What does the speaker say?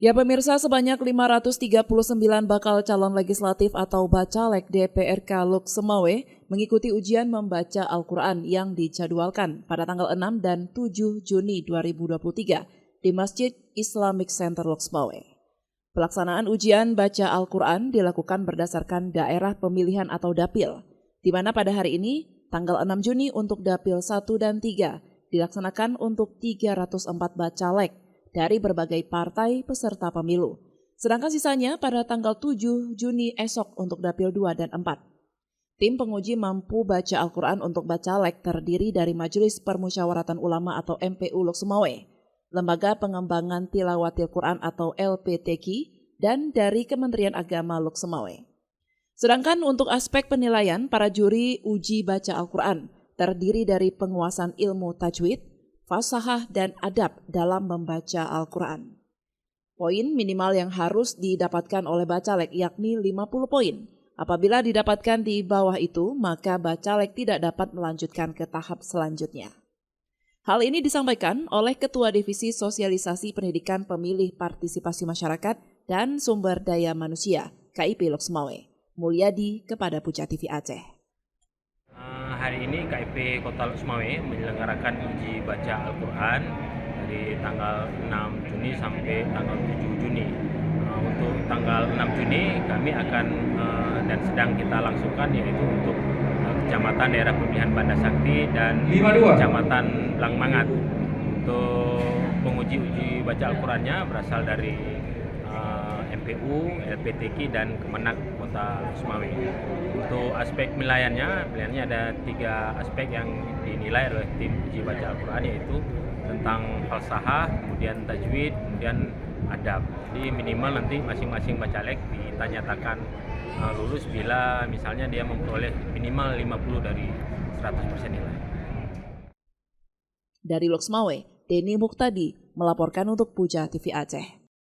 Ya pemirsa, sebanyak 539 bakal calon legislatif atau Bacalek DPRK Lok Semawe mengikuti ujian membaca Al-Quran yang dijadwalkan pada tanggal 6 dan 7 Juni 2023 di Masjid Islamic Center Lok Semawe. Pelaksanaan ujian baca Al-Quran dilakukan berdasarkan daerah pemilihan atau dapil, di mana pada hari ini, tanggal 6 Juni untuk dapil 1 dan 3, dilaksanakan untuk 304 Bacalek dari berbagai partai peserta pemilu. Sedangkan sisanya pada tanggal 7 Juni esok untuk dapil 2 dan 4. Tim penguji mampu baca Al-Quran untuk Bacalek terdiri dari Majelis Permusyawaratan Ulama atau MPU Lok Semawe, Lembaga Pengembangan Tilawatil Quran atau LPTQ, dan dari Kementerian Agama Lok Semawe. Sedangkan untuk aspek penilaian, para juri uji baca Al-Quran terdiri dari penguasaan ilmu tajwid, fasahah dan adab dalam membaca Al-Quran. Poin minimal yang harus didapatkan oleh Bacalek yakni 50 poin. Apabila didapatkan di bawah itu, maka Bacalek tidak dapat melanjutkan ke tahap selanjutnya. Hal ini disampaikan oleh Ketua Divisi Sosialisasi Pendidikan Pemilih Partisipasi Masyarakat dan Sumber Daya Manusia, KIP Lok Semawe, Mulyadi kepada Puja TV Aceh. Hari ini KIP Kota Lok Semawe menyelenggarakan uji baca Al-Quran dari tanggal 6 Juni sampai tanggal 7 Juni. Untuk tanggal 6 Juni kami akan dan sedang kita langsungkan yaitu untuk Kecamatan Daerah Pemilihan Banda Sakti dan Kecamatan Blangmangat. Untuk penguji uji baca Al-Qurannya berasal dari MPU, LPTQ, dan Kemenak Kota Semawe. Untuk aspek penilaiannya ada 3 aspek yang dinilai oleh tim uji baca Al-Quran, yaitu tentang falsafah, kemudian tajwid, kemudian adab. Jadi minimal nanti masing-masing bacalek ditanyatakan lulus bila misalnya dia memperoleh minimal 50 dari 100% nilai. Dari Lok Semawe, Denny Muktadi melaporkan untuk Puja TV Aceh.